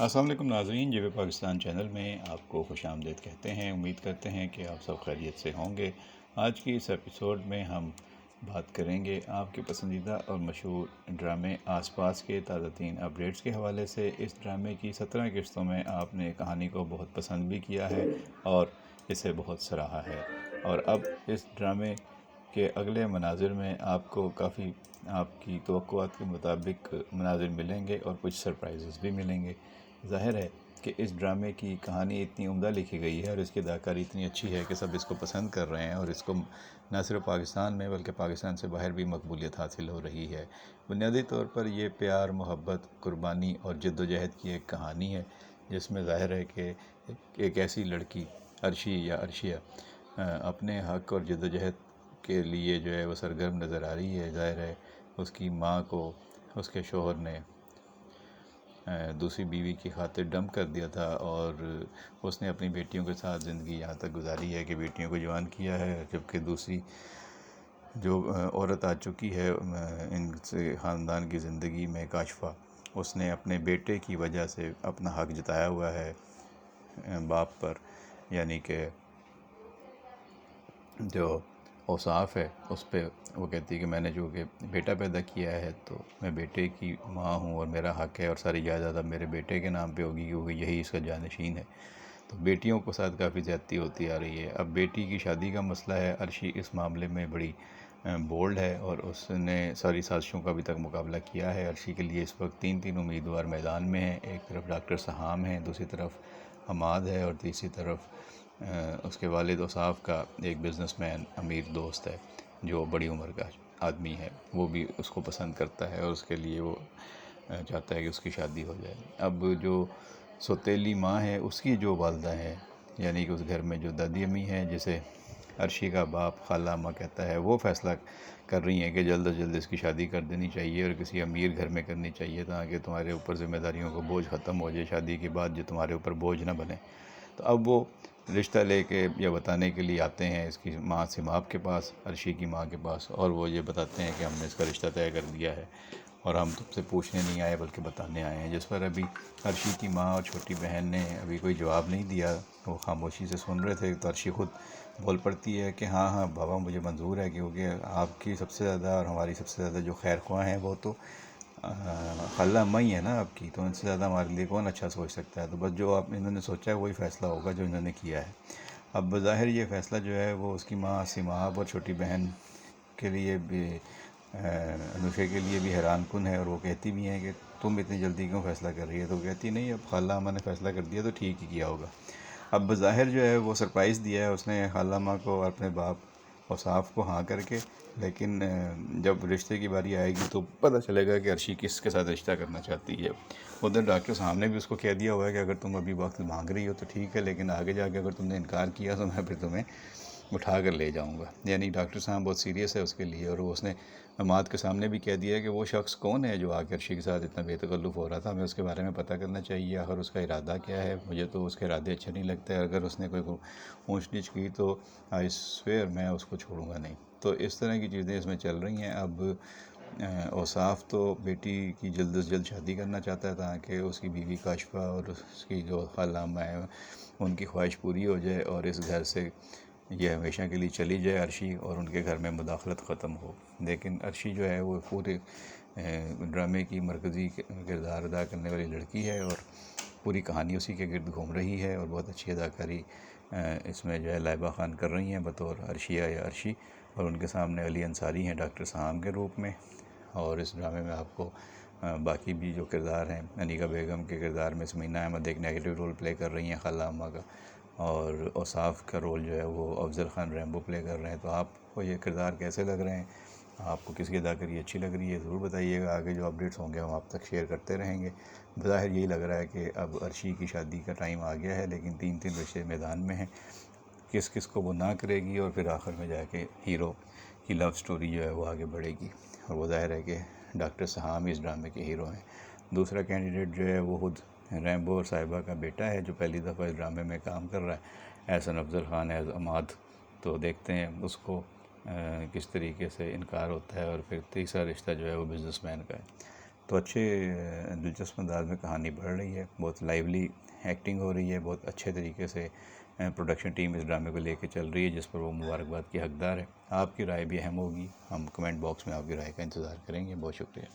السلام علیکم ناظرین، جے پاکستان چینل میں آپ کو خوش آمدید کہتے ہیں۔ امید کرتے ہیں کہ آپ سب خیریت سے ہوں گے۔ آج کی اس ایپیسوڈ میں ہم بات کریں گے آپ کے پسندیدہ اور مشہور ڈرامے آس پاس کے تازہ ترین اپڈیٹس کے حوالے سے۔ اس ڈرامے کی 17 قسطوں میں آپ نے کہانی کو بہت پسند بھی کیا ہے اور اسے بہت سراہا ہے، اور اب اس ڈرامے کے اگلے مناظر میں آپ کو کافی آپ کی توقعات کے مطابق مناظر ملیں گے اور کچھ سرپرائزز بھی ملیں گے۔ ظاہر ہے کہ اس ڈرامے کی کہانی اتنی عمدہ لکھی گئی ہے اور اس کی اداکاری اتنی اچھی ہے کہ سب اس کو پسند کر رہے ہیں، اور اس کو نہ صرف پاکستان میں بلکہ پاکستان سے باہر بھی مقبولیت حاصل ہو رہی ہے۔ بنیادی طور پر یہ پیار، محبت، قربانی اور جد و جہد کی ایک کہانی ہے، جس میں ظاہر ہے کہ ایک ایسی لڑکی عرشی یا عرشیہ اپنے حق اور جد و جہد کے لیے جو ہے وہ سرگرم نظر آ رہی ہے۔ ظاہر ہے اس کی ماں کو اس کے شوہر نے دوسری بیوی کی خاطر ڈمپ کر دیا تھا، اور اس نے اپنی بیٹیوں کے ساتھ زندگی یہاں تک گزاری ہے کہ بیٹیوں کو جوان کیا ہے، جبکہ دوسری جو عورت آ چکی ہے ان سے خاندان کی زندگی میں، کاشفہ، اس نے اپنے بیٹے کی وجہ سے اپنا حق جتایا ہوا ہے باپ پر، یعنی کہ جو اوصاف ہے اس پہ وہ کہتی ہے کہ میں نے جو کہ بیٹا پیدا کیا ہے تو میں بیٹے کی ماں ہوں اور میرا حق ہے، اور ساری جائیداد اب میرے بیٹے کے نام پہ ہوگی کیونکہ یہی اس کا جانشین ہے۔ تو بیٹیوں کے ساتھ کافی زیادتی ہوتی آ رہی ہے۔ اب بیٹی کی شادی کا مسئلہ ہے۔ عرشی اس معاملے میں بڑی بولڈ ہے اور اس نے ساری سازشوں کا ابھی تک مقابلہ کیا ہے۔ عرشی کے لیے اس وقت تین امیدوار میدان میں ہیں۔ ایک طرف ڈاکٹر سہام ہیں، دوسری طرف حماد ہے، اور تیسری طرف اس کے والد اوصاف کا ایک بزنس مین امیر دوست ہے جو بڑی عمر کا آدمی ہے۔ وہ بھی اس کو پسند کرتا ہے اور اس کے لیے وہ چاہتا ہے کہ اس کی شادی ہو جائے۔ اب جو سوتیلی ماں ہے، اس کی جو والدہ ہے، یعنی کہ اس گھر میں جو دادی امی ہیں، جسے عرشی کا باپ خالہ اماں کہتا ہے، وہ فیصلہ کر رہی ہیں کہ جلد از جلد اس کی شادی کر دینی چاہیے اور کسی امیر گھر میں کرنی چاہیے تاکہ تمہارے اوپر ذمہ داریوں کا بوجھ ختم ہو جائے، شادی کے بعد جو تمہارے اوپر بوجھ نہ بنے۔ تو اب وہ رشتہ لے کے یا بتانے کے لیے آتے ہیں اس کی ماں سماب کے پاس، عرشی کی ماں کے پاس، اور وہ یہ بتاتے ہیں کہ ہم نے اس کا رشتہ طے کر دیا ہے اور ہم تم سے پوچھنے نہیں آئے بلکہ بتانے آئے ہیں، جس پر ابھی عرشی کی ماں اور چھوٹی بہن نے ابھی کوئی جواب نہیں دیا۔ وہ خاموشی سے سن رہے تھے، تو عرشی خود بول پڑتی ہے کہ ہاں ہاں بابا، مجھے منظور ہے، کیونکہ آپ کی سب سے زیادہ اور ہماری سب سے زیادہ جو خیر خواہ ہیں وہ تو خالہ اماں ہی ہے نا آپ کی، تو ان سے زیادہ ہمارے لیے کون اچھا سوچ سکتا ہے۔ تو بس جو انہوں نے سوچا ہے وہی فیصلہ ہوگا جو انہوں نے کیا ہے۔ اب بظاہر یہ فیصلہ جو ہے وہ اس کی ماں سماب اور چھوٹی بہن کے لیے بھی، انوشے کے لیے بھی حیران کن ہے، اور وہ کہتی بھی ہیں کہ تم اتنی جلدی کیوں فیصلہ کر رہی ہے؟ تو کہتی نہیں، اب خالہ اماں نے فیصلہ کر دیا تو ٹھیک ہی کیا ہوگا۔ اب بظاہر جو ہے وہ سرپرائز دیا ہے اس نے خالہ اماں کو اور اپنے باپ اوصاف کو ہاں کر کے، لیکن جب رشتے کی باری آئے گی تو پتہ چلے گا کہ عرشی کس کے ساتھ رشتہ کرنا چاہتی ہے۔ ادھر ڈاکٹر صاحب نے بھی اس کو کہہ دیا ہوا ہے کہ اگر تم ابھی وقت مانگ رہی ہو تو ٹھیک ہے، لیکن آگے جا کے اگر تم نے انکار کیا تو میں پھر تمہیں اٹھا کر لے جاؤں گا۔ یعنی ڈاکٹر صاحب بہت سیریس ہے اس کے لیے، اور اس نے حماد کے سامنے بھی کہہ دیا ہے کہ وہ شخص کون ہے جو آ کے عرشی کے ساتھ اتنا بے تکلف ہو رہا تھا، ہمیں اس کے بارے میں پتہ کرنا چاہیے، آخر اس کا ارادہ کیا ہے۔ مجھے تو اس کے ارادے اچھے نہیں لگتے، اگر اس نے کوئی اونچ نیچ کی تو آئی سویئر میں اس کو چھوڑوں گا نہیں۔ تو اس طرح کی چیزیں اس میں چل رہی ہیں۔ اب اوصاف تو بیٹی کی جلد از جلد شادی کرنا چاہتا ہے تاکہ اس کی بیوی کاشفہ اور اس کی جو خالہ اماں ہیں ان کی خواہش پوری ہو جائے اور اس گھر سے یہ ہمیشہ کے لیے چلی جائے عرشی، اور ان کے گھر میں مداخلت ختم ہو۔ لیکن عرشی جو ہے وہ پورے ڈرامے کی مرکزی کردار ادا کرنے والی لڑکی ہے، اور پوری کہانی اسی کے گرد گھوم رہی ہے، اور بہت اچھی اداکاری اس میں جو ہے لائبہ خان کر رہی ہیں بطور عرشیہ یا عرشی، اور ان کے سامنے علی انصاری ہیں ڈاکٹر سہام کے روپ میں۔ اور اس ڈرامے میں آپ کو باقی بھی جو کردار ہیں، انیکا بیگم کے کردار میں سمینہ احمد ایک نیگیٹو رول پلے کر رہی ہیں خالہ اماں کا، اور اوصاف کا رول جو ہے وہ افضل خان ریمبو پلے کر رہے ہیں۔ تو آپ کو یہ کردار کیسے لگ رہے ہیں؟ آپ کو کس کی اداکاری اچھی لگ رہی ہے ضرور بتائیے گا۔ آگے جو اپڈیٹس ہوں گے ہم آپ تک شیئر کرتے رہیں گے۔ بظاہر یہی لگ رہا ہے کہ اب عرشی کی شادی کا ٹائم آ گیا ہے، لیکن تین رشتے میدان میں ہیں، کس کس کو وہ نہ کرے گی، اور پھر آخر میں جا کے ہیرو کی لو سٹوری جو ہے وہ آگے بڑھے گی، اور وہ ظاہر ہے کہ ڈاکٹر سہام اس ڈرامے کے ہیرو ہیں۔ دوسرا کینڈیڈیٹ جو ہے وہ خود ریمبو اور صاحبہ کا بیٹا ہے جو پہلی دفعہ اس ڈرامے میں کام کر رہا ہے، احسن افضل خان ایز حماد۔ تو دیکھتے ہیں اس کو کس طریقے سے انکار ہوتا ہے، اور پھر تیسرا رشتہ جو ہے وہ بزنس مین کا ہے۔ تو اچھے دلچسپ انداز میں کہانی بڑھ رہی ہے، بہت لائیولی ایکٹنگ ہو رہی ہے، بہت اچھے طریقے سے پروڈکشن ٹیم اس ڈرامے کو لے کے چل رہی ہے، جس پر وہ مبارکباد کی حقدار ہے۔ آپ کی رائے بھی اہم ہوگی، ہم کمنٹ باکس میں آپ کی رائے کا انتظار کریں گے۔ بہت شکریہ۔